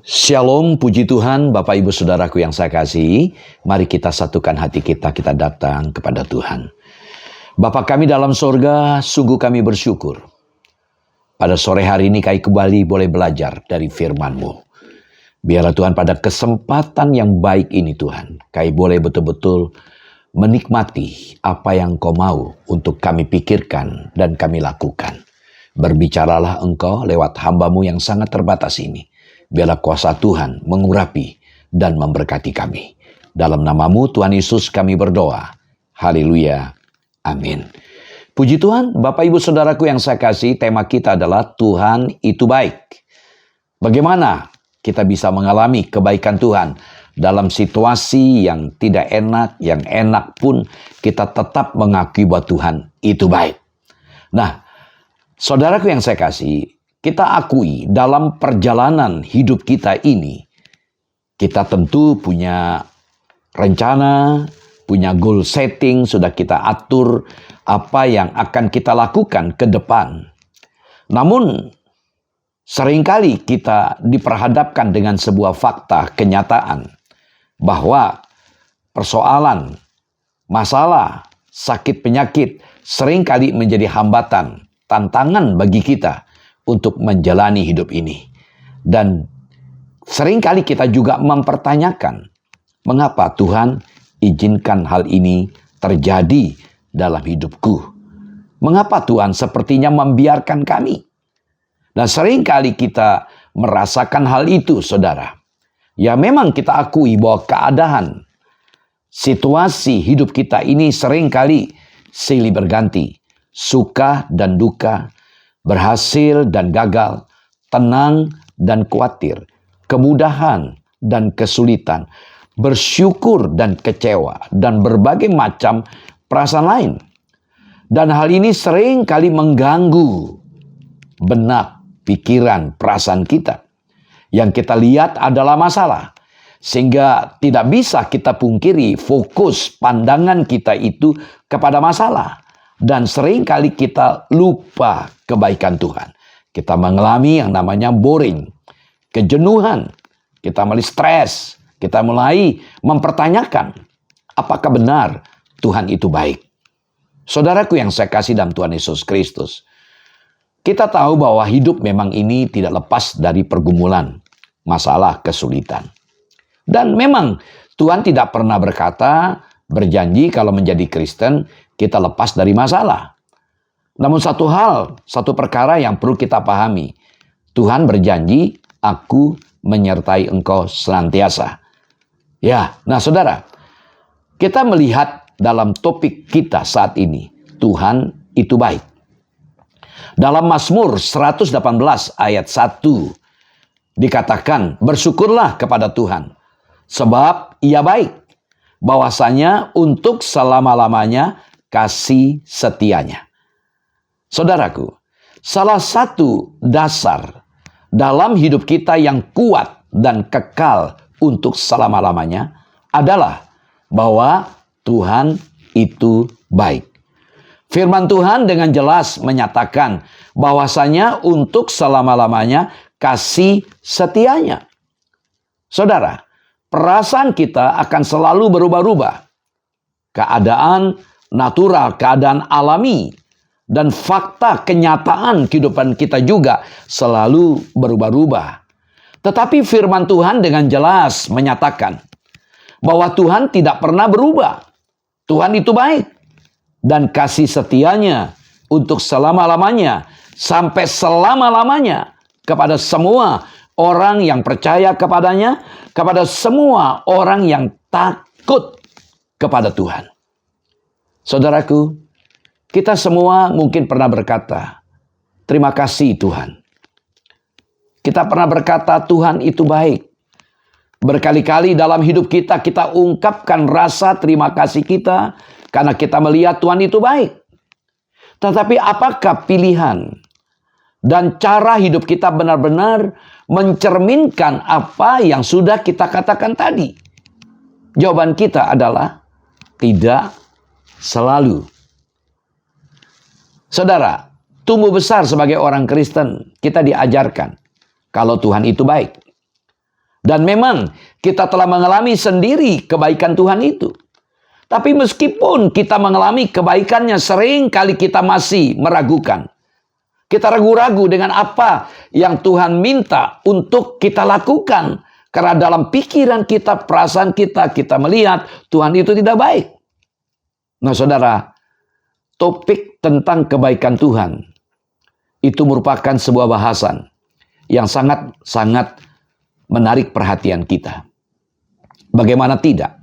Shalom, puji Tuhan, Bapak Ibu Saudaraku yang saya kasihi. Mari kita satukan hati kita datang kepada Tuhan. Bapa kami dalam sorga, sungguh kami bersyukur. Pada sore hari ini kami kembali boleh belajar dari firman-Mu. Biarlah Tuhan pada kesempatan yang baik ini Tuhan, kami boleh betul-betul menikmati apa yang Kau mau untuk kami pikirkan dan kami lakukan. Berbicaralah Engkau lewat hamba-Mu yang sangat terbatas ini. Biarlah kuasa Tuhan mengurapi dan memberkati kami. Dalam nama-Mu Tuhan Yesus kami berdoa. Haleluya. Amin. Puji Tuhan, Bapak Ibu Saudaraku yang saya kasih, tema kita adalah Tuhan itu baik. Bagaimana kita bisa mengalami kebaikan Tuhan dalam situasi yang tidak enak, yang enak pun kita tetap mengakui bahwa Tuhan itu baik. Nah, saudaraku yang saya kasih, kita akui dalam perjalanan hidup kita ini, kita tentu punya rencana, punya goal setting, sudah kita atur apa yang akan kita lakukan ke depan. Namun, seringkali kita diperhadapkan dengan sebuah fakta, kenyataan, bahwa persoalan, masalah, sakit penyakit seringkali menjadi hambatan, tantangan bagi kita untuk menjalani hidup ini. Dan seringkali kita juga mempertanyakan, mengapa Tuhan izinkan hal ini terjadi dalam hidupku? Mengapa Tuhan sepertinya membiarkan kami? Dan seringkali kita merasakan hal itu, saudara. Ya memang kita akui bahwa keadaan, situasi hidup kita ini seringkali silih berganti. Suka dan duka, berhasil dan gagal, tenang dan khawatir, kemudahan dan kesulitan, bersyukur dan kecewa, dan berbagai macam perasaan lain. Dan hal ini sering kali mengganggu benak, pikiran, perasaan kita. Yang kita lihat adalah masalah. Sehingga tidak bisa kita pungkiri fokus pandangan kita itu kepada masalah. Dan seringkali kita lupa kebaikan Tuhan. Kita mengalami yang namanya boring, kejenuhan, kita mulai stres, kita mulai mempertanyakan, apakah benar Tuhan itu baik? Saudaraku yang saya kasih dalam Tuhan Yesus Kristus, kita tahu bahwa hidup memang ini tidak lepas dari pergumulan, masalah, kesulitan. Dan memang Tuhan tidak pernah berjanji kalau menjadi Kristen, kita lepas dari masalah. Namun satu perkara yang perlu kita pahami. Tuhan berjanji, aku menyertai engkau senantiasa. Ya, nah saudara, kita melihat dalam topik kita saat ini, Tuhan itu baik. Dalam Mazmur 118 ayat 1, dikatakan, bersyukurlah kepada Tuhan, sebab Ia baik. Bahwasanya untuk selama-lamanya kasih setianya. Saudaraku, salah satu dasar dalam hidup kita yang kuat dan kekal untuk selama-lamanya adalah bahwa Tuhan itu baik. Firman Tuhan dengan jelas menyatakan bahwasanya untuk selama-lamanya kasih setianya. Saudara, perasaan kita akan selalu berubah-ubah. Keadaan natural, keadaan alami, dan fakta kenyataan kehidupan kita juga selalu berubah-ubah. Tetapi firman Tuhan dengan jelas menyatakan bahwa Tuhan tidak pernah berubah. Tuhan itu baik. Dan kasih setianya untuk selama-lamanya, sampai selama-lamanya kepada semua orang yang percaya kepadanya, kepada semua orang yang takut kepada Tuhan. Saudaraku, kita semua mungkin pernah berkata, terima kasih Tuhan. Kita pernah berkata Tuhan itu baik. Berkali-kali dalam hidup kita, kita ungkapkan rasa terima kasih kita karena kita melihat Tuhan itu baik. Tetapi apakah pilihan dan cara hidup kita benar-benar mencerminkan apa yang sudah kita katakan tadi? Jawaban kita adalah tidak selalu. Saudara, tumbuh besar sebagai orang Kristen, kita diajarkan kalau Tuhan itu baik. Dan memang kita telah mengalami sendiri kebaikan Tuhan itu. Tapi meskipun kita mengalami kebaikannya, sering kali kita masih meragukan. Kita ragu-ragu dengan apa yang Tuhan minta untuk kita lakukan. Karena dalam pikiran kita, perasaan kita, kita melihat Tuhan itu tidak baik. Nah saudara, topik tentang kebaikan Tuhan itu merupakan sebuah bahasan yang sangat-sangat menarik perhatian kita. Bagaimana tidak?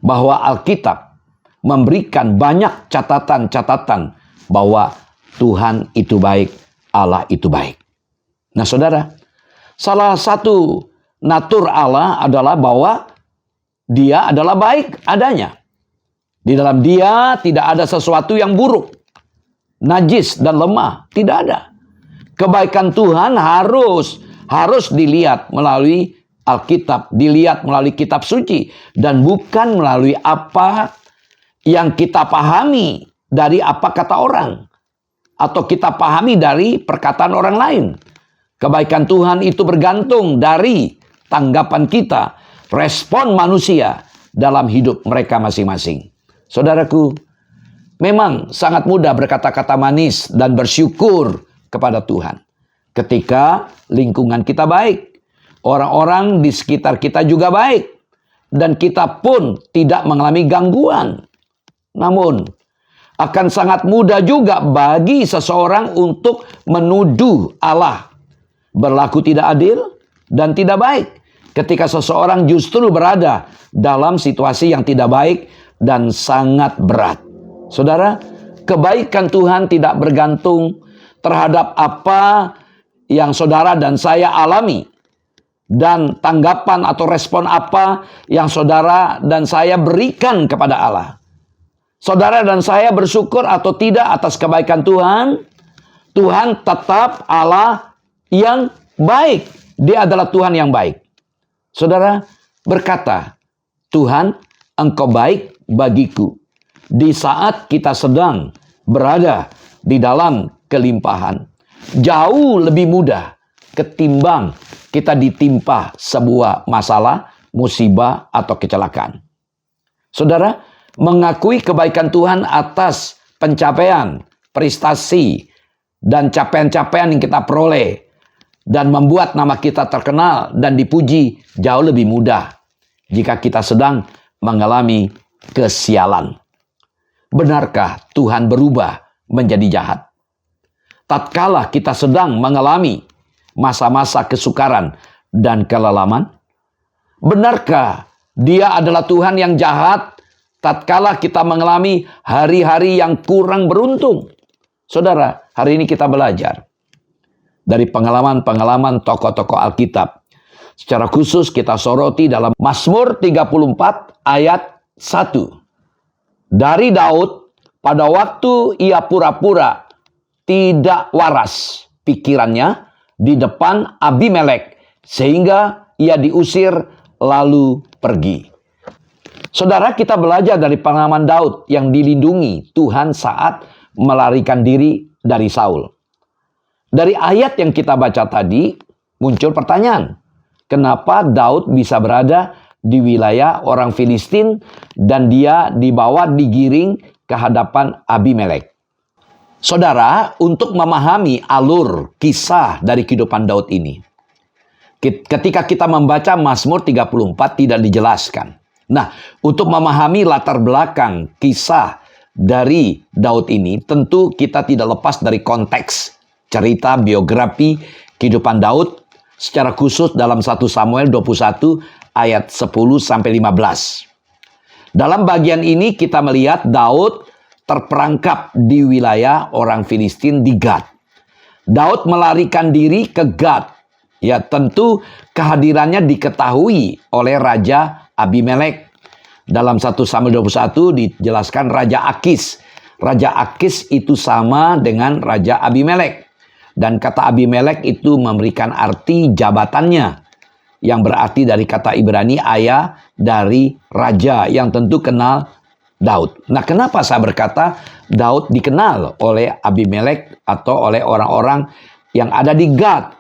Bahwa Alkitab memberikan banyak catatan-catatan bahwa Tuhan itu baik, Allah itu baik. Nah saudara, salah satu natur Allah adalah bahwa Dia adalah baik adanya. Di dalam Dia tidak ada sesuatu yang buruk, najis dan lemah, tidak ada. Kebaikan Tuhan harus dilihat melalui Alkitab, dilihat melalui kitab suci, dan bukan melalui apa yang kita pahami dari apa kata orang, atau kita pahami dari perkataan orang lain. Kebaikan Tuhan itu bergantung dari tanggapan kita, respon manusia dalam hidup mereka masing-masing. Saudaraku, memang sangat mudah berkata-kata manis dan bersyukur kepada Tuhan ketika lingkungan kita baik, orang-orang di sekitar kita juga baik, dan kita pun tidak mengalami gangguan. Namun, akan sangat mudah juga bagi seseorang untuk menuduh Allah berlaku tidak adil dan tidak baik ketika seseorang justru berada dalam situasi yang tidak baik dan sangat berat. Saudara, kebaikan Tuhan tidak bergantung terhadap apa yang saudara dan saya alami, dan tanggapan atau respon apa yang saudara dan saya berikan kepada Allah. Saudara dan saya bersyukur atau tidak atas kebaikan Tuhan, Tuhan tetap Allah yang baik. Dia adalah Tuhan yang baik. Saudara berkata, Tuhan, Engkau baik bagiku di saat kita sedang berada di dalam kelimpahan. Jauh lebih mudah ketimbang kita ditimpa sebuah masalah, musibah, atau kecelakaan. Saudara, mengakui kebaikan Tuhan atas pencapaian, prestasi, dan capaian-capaian yang kita peroleh, dan membuat nama kita terkenal dan dipuji jauh lebih mudah jika kita sedang mengalami kesialan. Benarkah Tuhan berubah menjadi jahat? Tatkala kita sedang mengalami masa-masa kesukaran dan kelelaman, benarkah Dia adalah Tuhan yang jahat tatkala kita mengalami hari-hari yang kurang beruntung? Saudara, hari ini kita belajar dari pengalaman-pengalaman tokoh-tokoh Alkitab. Secara khusus kita soroti dalam Mazmur 34 ayat 1. Dari Daud, pada waktu ia pura-pura tidak waras pikirannya di depan Abimelek, sehingga ia diusir lalu pergi. Saudara, kita belajar dari pengalaman Daud yang dilindungi Tuhan saat melarikan diri dari Saul. Dari ayat yang kita baca tadi, muncul pertanyaan. Kenapa Daud bisa berada di wilayah orang Filistin dan dia digiring ke hadapan Abimelek? Saudara, untuk memahami alur kisah dari kehidupan Daud ini, ketika kita membaca Mazmur 34 tidak dijelaskan. Nah, untuk memahami latar belakang kisah dari Daud ini, tentu kita tidak lepas dari konteks cerita biografi kehidupan Daud, secara khusus dalam 1 Samuel 21 ayat 10-15. Dalam bagian ini kita melihat Daud terperangkap di wilayah orang Filistin di Gad. Daud melarikan diri ke Gad. Ya, tentu kehadirannya diketahui oleh Raja Abimelek. Dalam 1 Samuel 21 dijelaskan Raja Akis. Raja Akis itu sama dengan Raja Abimelek. Dan kata Abimelek itu memberikan arti jabatannya, yang berarti dari kata Ibrani ayah dari raja, yang tentu kenal Daud. Nah, kenapa saya berkata Daud dikenal oleh Abimelek atau oleh orang-orang yang ada di Gad?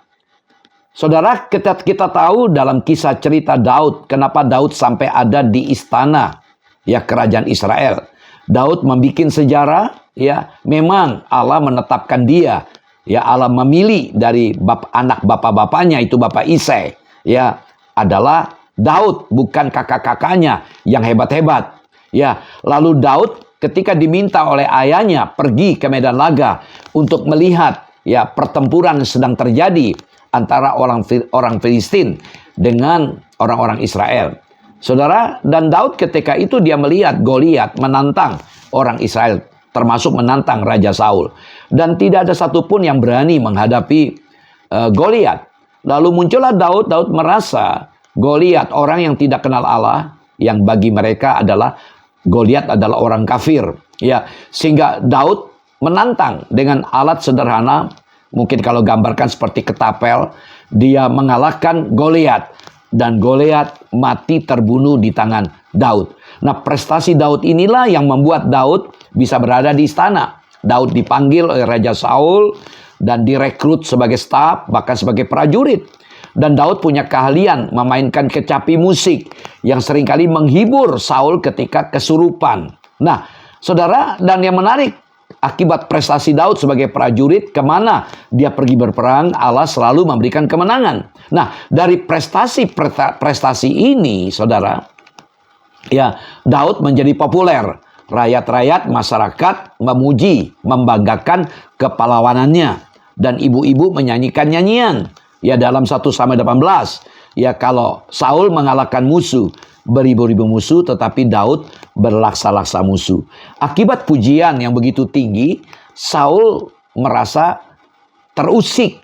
Saudara, kita tahu dalam kisah cerita Daud, kenapa Daud sampai ada di istana ya kerajaan Israel. Daud membuat sejarah, ya memang Allah menetapkan dia, ya Allah memilih dari anak bapak-bapaknya itu Bapak Isai, ya adalah Daud, bukan kakak-kakaknya yang hebat-hebat. Ya, lalu Daud ketika diminta oleh ayahnya pergi ke medan laga untuk melihat ya pertempuran yang sedang terjadi antara orang Filistin dengan orang-orang Israel. Saudara, dan Daud ketika itu dia melihat Goliat menantang orang Israel, termasuk menantang Raja Saul. Dan tidak ada satupun yang berani menghadapi Goliat. Lalu muncullah Daud merasa Goliat orang yang tidak kenal Allah, yang bagi mereka adalah Goliat adalah orang kafir. Ya, sehingga Daud menantang dengan alat sederhana. Mungkin kalau gambarkan seperti ketapel, dia mengalahkan Goliat. Dan Goliat mati terbunuh di tangan Daud. Nah, prestasi Daud inilah yang membuat Daud bisa berada di istana. Daud dipanggil oleh Raja Saul dan direkrut sebagai staf, bahkan sebagai prajurit. Dan Daud punya keahlian memainkan kecapi musik yang seringkali menghibur Saul ketika kesurupan. Nah, saudara, dan yang menarik, akibat prestasi Daud sebagai prajurit, kemana dia pergi berperang, Allah selalu memberikan kemenangan. Nah, dari prestasi ini, saudara, ya Daud menjadi populer. Rakyat-rakyat, masyarakat memuji, membanggakan kepahlawanannya. Dan ibu-ibu menyanyikan nyanyian. Ya dalam 1 Samuel 18, ya kalau Saul mengalahkan musuh, beribu-ribu musuh, tetapi Daud berlaksa-laksa musuh. Akibat pujian yang begitu tinggi, Saul merasa terusik.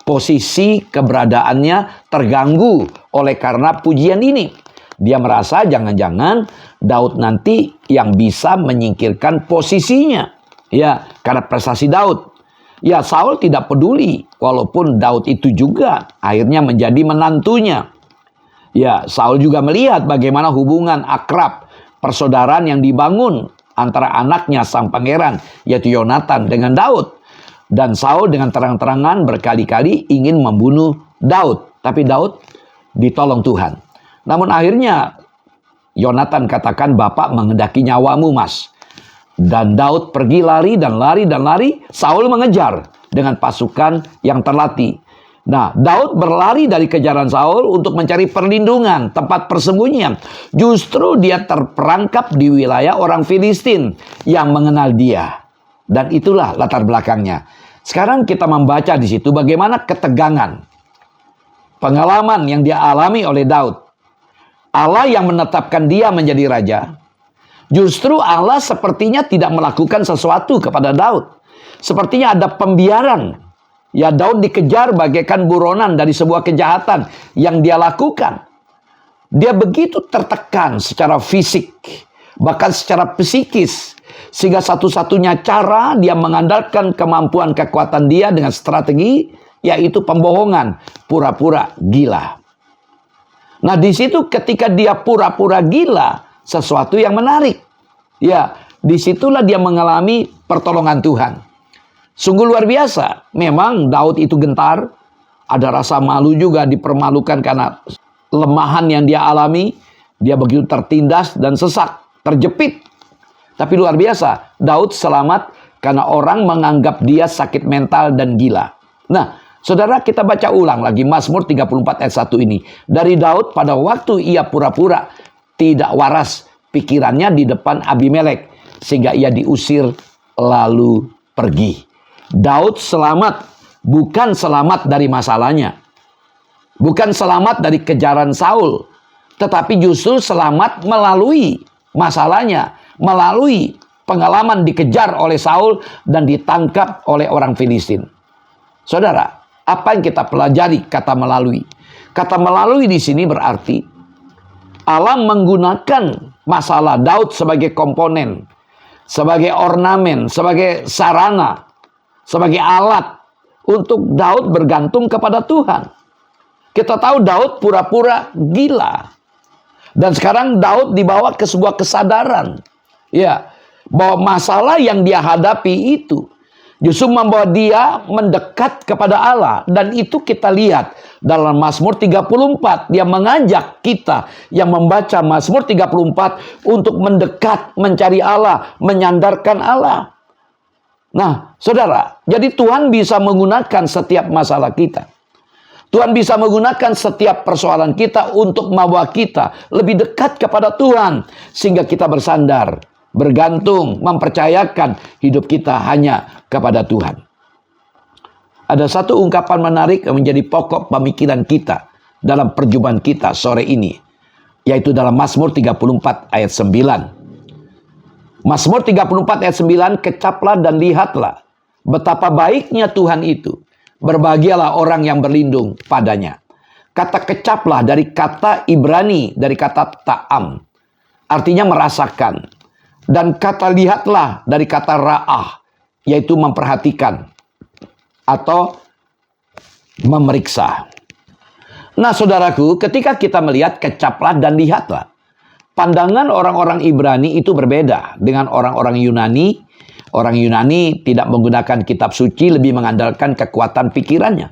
Posisi keberadaannya terganggu oleh karena pujian ini. Dia merasa jangan-jangan Daud nanti yang bisa menyingkirkan posisinya. Ya, karena prestasi Daud. Ya, Saul tidak peduli, walaupun Daud itu juga akhirnya menjadi menantunya. Ya, Saul juga melihat bagaimana hubungan akrab persaudaraan yang dibangun antara anaknya sang pangeran, yaitu Yonatan dengan Daud. Dan Saul dengan terang-terangan berkali-kali ingin membunuh Daud. Tapi Daud ditolong Tuhan. Namun akhirnya Yonatan katakan, "Bapak menghendaki nyawamu, Mas." Dan Daud pergi lari dan lari dan lari. Saul mengejar dengan pasukan yang terlatih. Nah, Daud berlari dari kejaran Saul untuk mencari perlindungan, tempat persembunyian. Justru dia terperangkap di wilayah orang Filistin yang mengenal dia. Dan itulah latar belakangnya. Sekarang kita membaca di situ bagaimana ketegangan, pengalaman yang dia alami oleh Daud. Allah yang menetapkan dia menjadi raja. Justru Allah sepertinya tidak melakukan sesuatu kepada Daud. Sepertinya ada pembiaran. Ya, Daud dikejar bagaikan buronan dari sebuah kejahatan yang dia lakukan. Dia begitu tertekan secara fisik, bahkan secara psikis. Sehingga satu-satunya cara dia mengandalkan kemampuan kekuatan dia dengan strategi, yaitu pembohongan, pura-pura gila. Nah, di situ ketika dia pura-pura gila, sesuatu yang menarik. Ya, disitulah dia mengalami pertolongan Tuhan. Sungguh luar biasa. Memang Daud itu gentar. Ada rasa malu juga, dipermalukan karena lemahan yang dia alami. Dia begitu tertindas dan sesak, terjepit. Tapi luar biasa, Daud selamat karena orang menganggap dia sakit mental dan gila. Nah, saudara, kita baca ulang lagi Mazmur 34 ayat 1 ini. Dari Daud pada waktu ia pura-pura tidak waras pikirannya di depan Abimelek, sehingga ia diusir lalu pergi. Daud selamat, bukan selamat dari masalahnya, bukan selamat dari kejaran Saul, tetapi justru selamat melalui masalahnya, melalui pengalaman dikejar oleh Saul dan ditangkap oleh orang Filistin. Saudara, apa yang kita pelajari kata melalui? Kata melalui di sini berarti Allah menggunakan masalah Daud sebagai komponen, sebagai ornamen, sebagai sarana, sebagai alat untuk Daud bergantung kepada Tuhan. Kita tahu Daud pura-pura gila. Dan sekarang Daud dibawa ke sebuah kesadaran. Ya, bahwa masalah yang dia hadapi itu Justru membawa dia mendekat kepada Allah. Dan itu kita lihat dalam Mazmur 34. Dia mengajak kita yang membaca Mazmur 34 untuk mendekat, mencari Allah, menyandarkan Allah. Nah, saudara, jadi Tuhan bisa menggunakan setiap masalah kita. Tuhan bisa menggunakan setiap persoalan kita untuk membawa kita lebih dekat kepada Tuhan. Sehingga kita bersandar, bergantung, mempercayakan hidup kita hanya kepada Tuhan. Ada satu ungkapan menarik yang menjadi pokok pemikiran kita dalam perjumpaan kita sore ini. Yaitu dalam Mazmur 34 ayat 9. Mazmur 34 ayat 9, kecaplah dan lihatlah betapa baiknya Tuhan itu. Berbahagialah orang yang berlindung padanya. Kata kecaplah dari kata Ibrani, dari kata ta'am. Artinya merasakan. Dan kata lihatlah dari kata ra'ah, yaitu memperhatikan atau memeriksa. Nah, saudaraku, ketika kita melihat kecaplah dan lihatlah, pandangan orang-orang Ibrani itu berbeda dengan orang-orang Yunani. Orang Yunani tidak menggunakan kitab suci, lebih mengandalkan kekuatan pikirannya.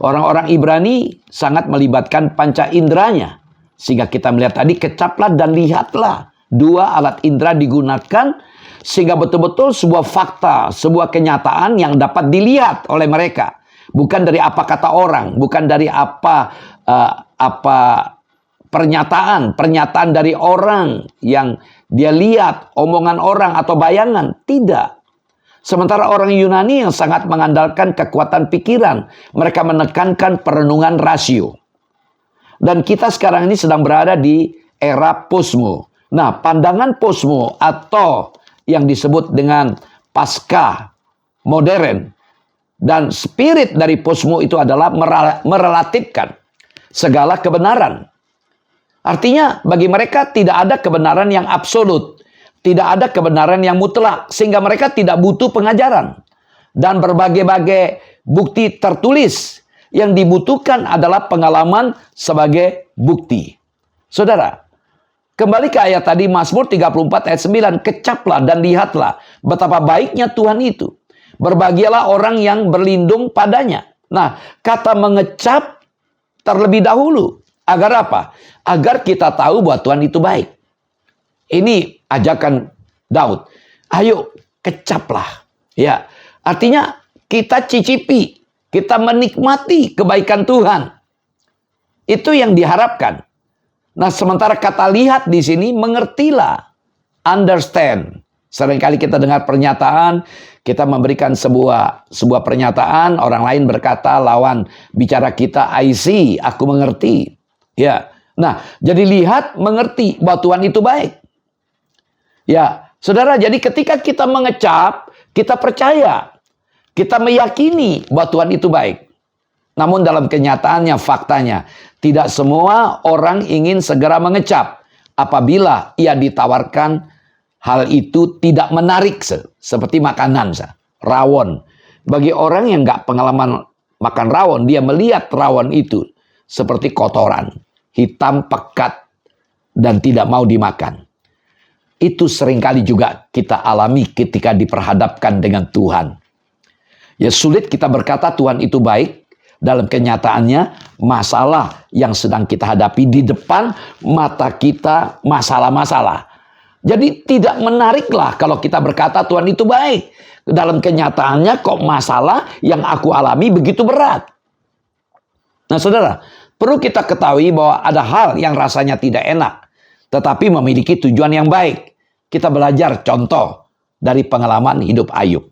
Orang-orang Ibrani sangat melibatkan panca inderanya. Sehingga kita melihat tadi, kecaplah dan lihatlah. Dua alat indera digunakan sehingga betul-betul sebuah fakta, sebuah kenyataan yang dapat dilihat oleh mereka. Bukan dari apa kata orang, bukan dari apa pernyataan dari orang yang dia lihat, omongan orang atau bayangan. Tidak. Sementara orang Yunani yang sangat mengandalkan kekuatan pikiran. Mereka menekankan perenungan rasio. Dan kita sekarang ini sedang berada di era posmo. Nah, pandangan posmo atau yang disebut dengan pasca modern. Dan spirit dari posmo itu adalah merelatifkan segala kebenaran. Artinya bagi mereka tidak ada kebenaran yang absolut. Tidak ada kebenaran yang mutlak. Sehingga mereka tidak butuh pengajaran. Dan berbagai-bagai bukti tertulis. Yang dibutuhkan adalah pengalaman sebagai bukti. Saudara, kembali ke ayat tadi Mazmur 34 ayat 9. Kecaplah dan lihatlah betapa baiknya Tuhan itu. Berbahagialah orang yang berlindung padanya. Nah, kata mengecap terlebih dahulu. Agar apa? Agar kita tahu bahwa Tuhan itu baik. Ini ajakan Daud. Ayo kecaplah. Ya, artinya kita cicipi, kita menikmati kebaikan Tuhan. Itu yang diharapkan. Nah, sementara kata lihat di sini mengertilah, understand. Seringkali kita dengar pernyataan, kita memberikan sebuah pernyataan, orang lain berkata lawan bicara kita, I see, aku mengerti. Ya. Nah, jadi lihat, mengerti bahwa Tuhan itu baik. Ya, saudara, jadi ketika kita mengecap, kita percaya, kita meyakini bahwa Tuhan itu baik. Namun dalam kenyataannya, faktanya, tidak semua orang ingin segera mengecap apabila ia ditawarkan hal itu tidak menarik seperti makanan, rawon. Bagi orang yang nggak pengalaman makan rawon, dia melihat rawon itu seperti kotoran, hitam, pekat, dan tidak mau dimakan. Itu seringkali juga kita alami ketika diperhadapkan dengan Tuhan. Ya sulit kita berkata Tuhan itu baik. Dalam kenyataannya masalah yang sedang kita hadapi di depan mata kita masalah-masalah. Jadi tidak menariklah kalau kita berkata Tuhan itu baik. Dalam kenyataannya kok masalah yang aku alami begitu berat. Nah saudara, perlu kita ketahui bahwa ada hal yang rasanya tidak enak. Tetapi memiliki tujuan yang baik. Kita belajar contoh dari pengalaman hidup Ayub.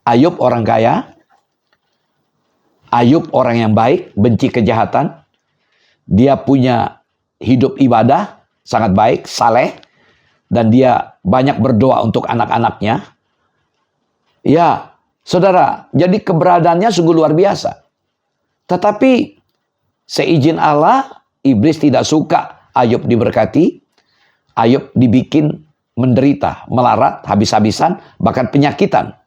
Ayub orang kaya. Ayub orang yang baik, benci kejahatan. Dia punya hidup ibadah, sangat baik, saleh. Dan dia banyak berdoa untuk anak-anaknya. Ya, saudara, jadi keberadaannya sungguh luar biasa. Tetapi seizin Allah, iblis tidak suka Ayub diberkati. Ayub dibikin menderita, melarat, habis-habisan, bahkan penyakitan.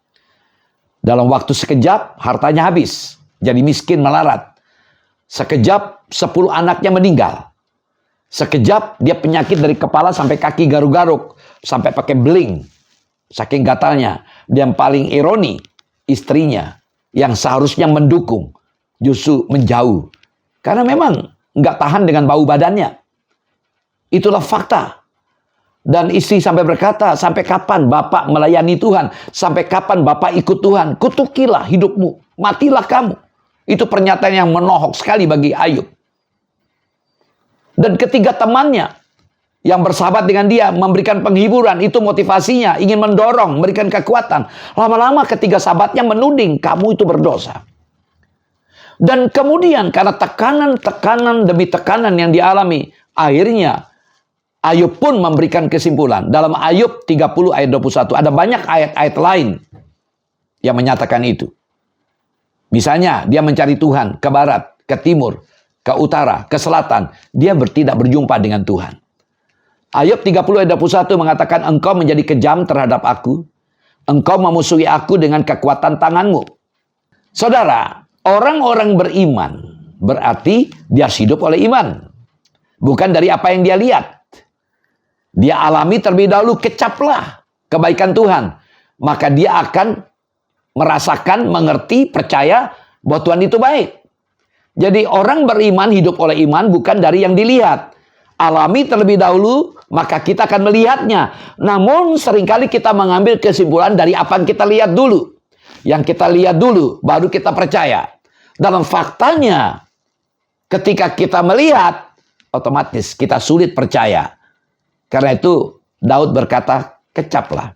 Dalam waktu sekejap, hartanya habis. Jadi miskin, melarat. Sekejap, 10 anaknya meninggal. Sekejap, dia penyakit dari kepala sampai kaki garuk-garuk. Sampai pakai beling. Saking gatalnya. Dan yang paling ironi, istrinya yang seharusnya mendukung justru menjauh. Karena memang nggak tahan dengan bau badannya. Itulah fakta. Dan istri sampai berkata, sampai kapan Bapak melayani Tuhan? Sampai kapan Bapak ikut Tuhan? Kutukilah hidupmu, matilah kamu. Itu pernyataan yang menohok sekali bagi Ayub. Dan ketiga temannya yang bersahabat dengan dia, memberikan penghiburan, itu motivasinya, ingin mendorong, memberikan kekuatan. Lama-lama ketiga sahabatnya menuding, kamu itu berdosa. Dan kemudian karena tekanan demi tekanan yang dialami, akhirnya Ayub pun memberikan kesimpulan. Dalam Ayub 30 ayat 21. Ada banyak ayat-ayat lain yang menyatakan itu. Misalnya dia mencari Tuhan ke barat, ke timur, ke utara, ke selatan. Dia tidak berjumpa dengan Tuhan. Ayub 30 ayat 21 mengatakan, engkau menjadi kejam terhadap aku. Engkau memusuhi aku dengan kekuatan tanganmu. Saudara, orang-orang beriman berarti dia hidup oleh iman. Bukan dari apa yang dia lihat. Dia alami terlebih dahulu, kecaplah kebaikan Tuhan. Maka dia akan merasakan, mengerti, percaya bahwa Tuhan itu baik. Jadi orang beriman hidup oleh iman bukan dari yang dilihat. Alami terlebih dahulu, maka kita akan melihatnya. Namun seringkali kita mengambil kesimpulan dari apa yang kita lihat dulu. Yang kita lihat dulu, baru kita percaya. Dalam faktanya, ketika kita melihat, otomatis kita sulit percaya. Karena itu Daud berkata, kecaplah,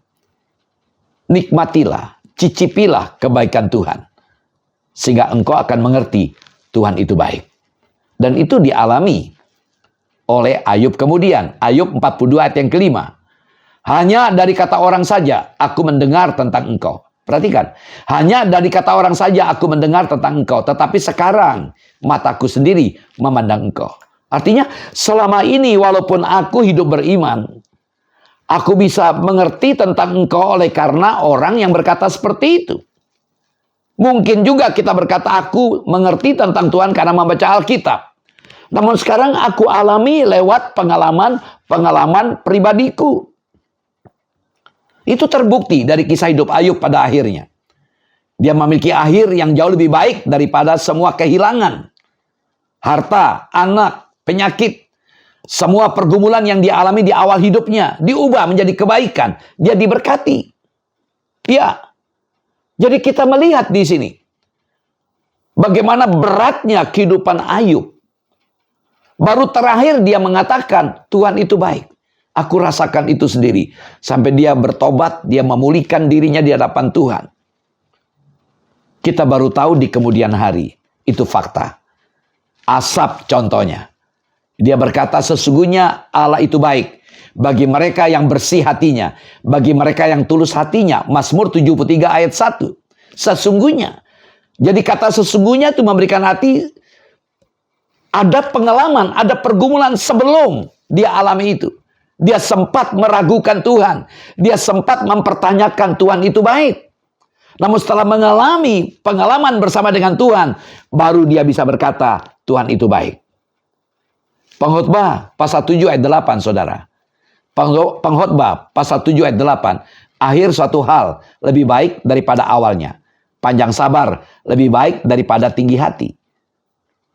nikmatilah, cicipilah kebaikan Tuhan. Sehingga engkau akan mengerti Tuhan itu baik. Dan itu dialami oleh Ayub kemudian. Ayub 42 ayat yang kelima. Hanya dari kata orang saja aku mendengar tentang engkau. Perhatikan, hanya dari kata orang saja aku mendengar tentang engkau. Tetapi sekarang mataku sendiri memandang engkau. Artinya selama ini walaupun aku hidup beriman, aku bisa mengerti tentang engkau oleh karena orang yang berkata seperti itu. Mungkin juga kita berkata aku mengerti tentang Tuhan karena membaca Alkitab. Namun sekarang aku alami lewat pengalaman pribadiku. Itu terbukti dari kisah hidup Ayub pada akhirnya. Dia memiliki akhir yang jauh lebih baik daripada semua kehilangan. Harta, anak, penyakit, semua pergumulan yang dialami di awal hidupnya diubah menjadi kebaikan. Dia diberkati. Ya. Jadi kita melihat di sini bagaimana beratnya kehidupan Ayub. Baru terakhir dia mengatakan, Tuhan itu baik. Aku rasakan itu sendiri. Sampai dia bertobat, dia memulihkan dirinya di hadapan Tuhan. Kita baru tahu di kemudian hari. Itu fakta. Asap contohnya. Dia berkata sesungguhnya Allah itu baik. Bagi mereka yang bersih hatinya. Bagi mereka yang tulus hatinya. Mazmur 73 ayat 1. Sesungguhnya. Jadi kata sesungguhnya itu memberikan hati. Ada pengalaman, ada pergumulan sebelum dia alami itu. Dia sempat meragukan Tuhan. Dia sempat mempertanyakan Tuhan itu baik. Namun setelah mengalami pengalaman bersama dengan Tuhan, baru dia bisa berkata, Tuhan itu baik. Pengkhotbah pasal 7 ayat 8, saudara. Pengkhotbah pasal 7 ayat 8. Akhir suatu hal lebih baik daripada awalnya. Panjang sabar lebih baik daripada tinggi hati.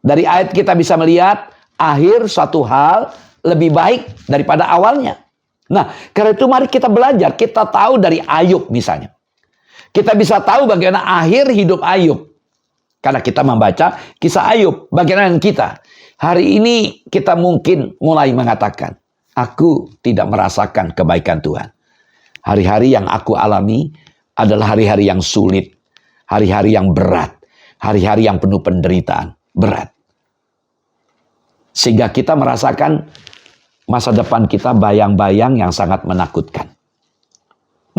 Dari ayat kita bisa melihat, akhir suatu hal lebih baik daripada awalnya. Nah, karena itu mari kita belajar. Kita tahu dari Ayub misalnya. Kita bisa tahu bagaimana akhir hidup Ayub. Karena kita membaca kisah Ayub. Bagaimana kita? Hari ini kita mungkin mulai mengatakan, aku tidak merasakan kebaikan Tuhan. Hari-hari yang aku alami adalah hari-hari yang sulit. Hari-hari yang berat. Hari-hari yang penuh penderitaan. Berat. Sehingga kita merasakan masa depan kita bayang-bayang yang sangat menakutkan.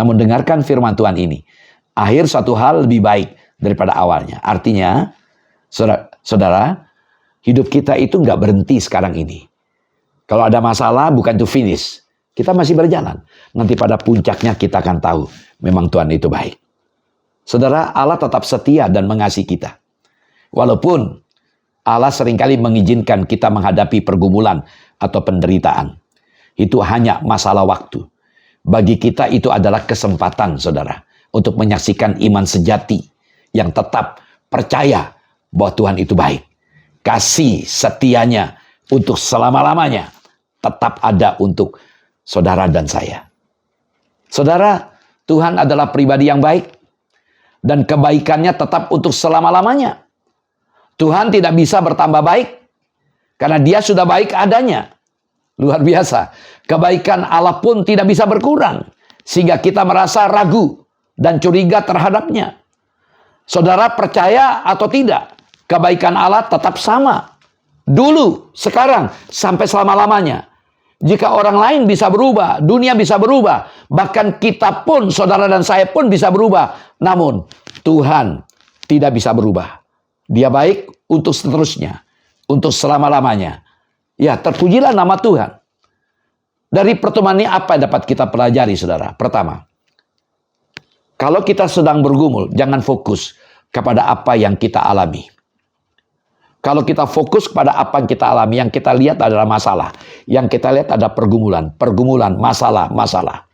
Namun dengarkan firman Tuhan ini. Akhir suatu hal lebih baik daripada awalnya. Artinya, saudara, hidup kita itu nggak berhenti sekarang ini. Kalau ada masalah bukan to finish. Kita masih berjalan. Nanti pada puncaknya kita akan tahu. Memang Tuhan itu baik. Saudara, Allah tetap setia dan mengasihi kita. Walaupun Allah seringkali mengizinkan kita menghadapi pergumulan atau penderitaan. Itu hanya masalah waktu. Bagi kita itu adalah kesempatan, saudara, untuk menyaksikan iman sejati yang tetap percaya bahwa Tuhan itu baik. Kasih setianya untuk selama-lamanya tetap ada untuk saudara dan saya. Saudara, Tuhan adalah pribadi yang baik dan kebaikannya tetap untuk selama-lamanya. Tuhan tidak bisa bertambah baik karena Dia sudah baik adanya. Luar biasa. Kebaikan Allah pun tidak bisa berkurang sehingga kita merasa ragu dan curiga terhadapnya. Saudara percaya atau tidak, kebaikan Allah tetap sama. Dulu, sekarang, sampai selama-lamanya. Jika orang lain bisa berubah, dunia bisa berubah, bahkan kita pun, saudara dan saya pun bisa berubah. Namun, Tuhan tidak bisa berubah. Dia baik untuk seterusnya, untuk selama-lamanya. Ya, terpujilah nama Tuhan. Dari pertemuan ini apa yang dapat kita pelajari, saudara? Pertama, kalau kita sedang bergumul, jangan fokus kepada apa yang kita alami. Kalau kita fokus kepada apa yang kita alami, yang kita lihat adalah masalah. Yang kita lihat ada pergumulan, masalah.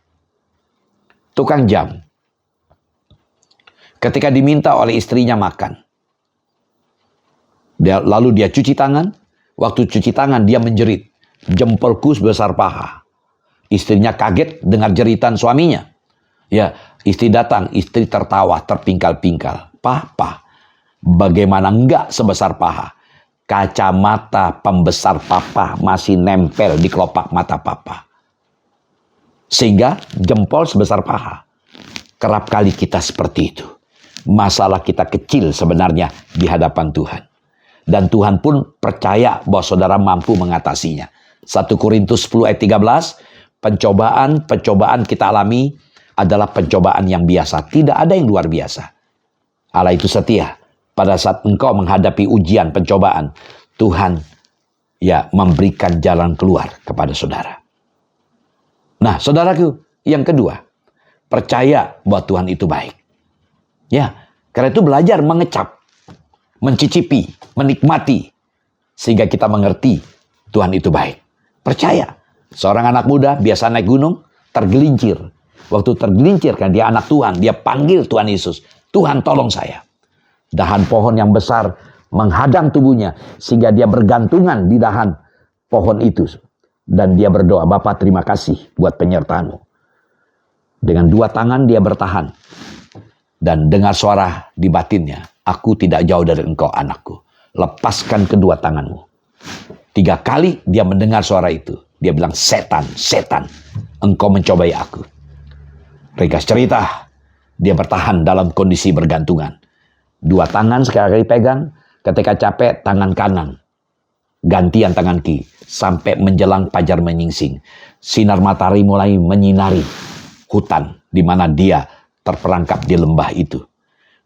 Tukang jam, ketika diminta oleh istrinya makan, lalu dia cuci tangan. Waktu cuci tangan dia menjerit, jempolku sebesar paha. Istrinya kaget dengar jeritan suaminya. Ya, istri datang, istri tertawa, terpingkal-pingkal. Papa, bagaimana enggak sebesar paha? Kacamata pembesar papa masih nempel di kelopak mata papa. Sehingga jempol sebesar paha. Kerap kali kita seperti itu. Masalah kita kecil sebenarnya di hadapan Tuhan. Dan Tuhan pun percaya bahwa saudara mampu mengatasinya. 1 Korintus 10 ayat 13, pencobaan kita alami adalah pencobaan yang biasa. Tidak ada yang luar biasa. Allah itu setia. Pada saat engkau menghadapi ujian, pencobaan, Tuhan ya memberikan jalan keluar kepada saudara. Nah, saudaraku, yang kedua, percaya bahwa Tuhan itu baik. Ya, karena itu belajar mengecap, mencicipi, menikmati, sehingga kita mengerti Tuhan itu baik. Percaya. Seorang anak muda biasa naik gunung, tergelincir. Waktu tergelincir kan dia anak Tuhan, dia panggil Tuhan Yesus. Tuhan tolong saya. Dahan pohon yang besar menghadang tubuhnya sehingga dia bergantungan di dahan pohon itu. Dan dia berdoa, Bapa terima kasih buat penyertaanmu. Dengan dua tangan dia bertahan. Dan dengar suara di batinnya, aku tidak jauh dari engkau anakku. Lepaskan kedua tanganmu. 3 kali dia mendengar suara itu. Dia bilang, setan, engkau mencobai aku. Ringkas cerita, dia bertahan dalam kondisi bergantungan. 2 tangan sekali pegang, ketika capek tangan kanan. Gantian tangan kiri, sampai menjelang fajar menyingsing. Sinar matahari mulai menyinari hutan, di mana dia terperangkap di lembah itu.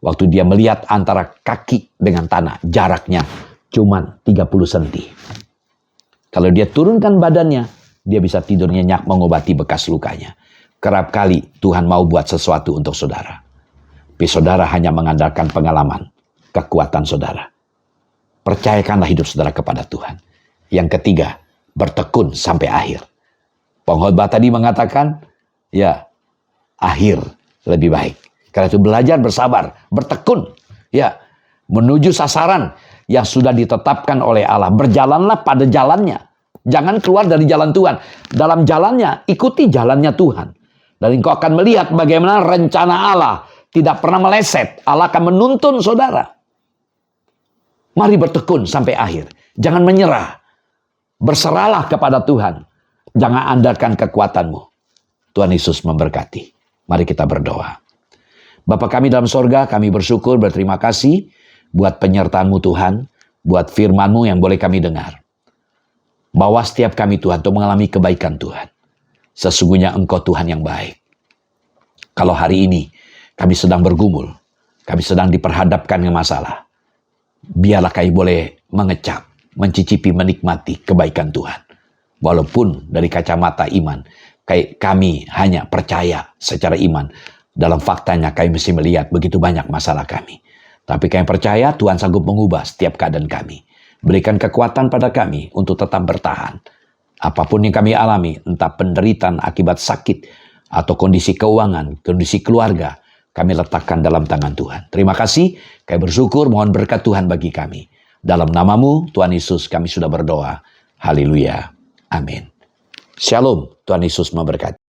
Waktu dia melihat antara kaki dengan tanah, jaraknya cuma 30 cm. Kalau dia turunkan badannya, dia bisa tidur nyenyak mengobati bekas lukanya. Kerap kali Tuhan mau buat sesuatu untuk saudara. Tapi saudara hanya mengandalkan pengalaman, kekuatan saudara. Percayakanlah hidup saudara kepada Tuhan. Yang ketiga, bertekun sampai akhir. Pengkhotbah tadi mengatakan, ya, akhir lebih baik. Karena itu belajar bersabar, bertekun, ya, menuju sasaran yang sudah ditetapkan oleh Allah. Berjalanlah pada jalannya. Jangan keluar dari jalan Tuhan. Dalam jalannya, ikuti jalannya Tuhan. Dan engkau akan melihat bagaimana rencana Allah tidak pernah meleset. Allah akan menuntun saudara. Mari bertekun sampai akhir. Jangan menyerah. Berserahlah kepada Tuhan. Jangan andalkan kekuatanmu. Tuhan Yesus memberkati. Mari kita berdoa. Bapa kami dalam sorga, kami bersyukur, berterima kasih buat penyertaan-Mu Tuhan, buat firman-Mu yang boleh kami dengar. Bawa setiap kami Tuhan untuk mengalami kebaikan Tuhan. Sesungguhnya Engkau Tuhan yang baik. Kalau hari ini kami sedang bergumul, kami sedang diperhadapkan dengan masalah, biarlah kami boleh mengecap, mencicipi, menikmati kebaikan Tuhan. Walaupun dari kacamata iman, kami hanya percaya secara iman. Dalam faktanya kami mesti melihat begitu banyak masalah kami. Tapi kami percaya Tuhan sanggup mengubah setiap keadaan kami. Berikan kekuatan pada kami untuk tetap bertahan. Apapun yang kami alami, entah penderitaan akibat sakit, atau kondisi keuangan, kondisi keluarga, kami letakkan dalam tangan Tuhan. Terima kasih, kami bersyukur, mohon berkat Tuhan bagi kami. Dalam nama-Mu, Tuhan Yesus, kami sudah berdoa. Haleluya. Amin. Shalom, Tuhan Yesus memberkati.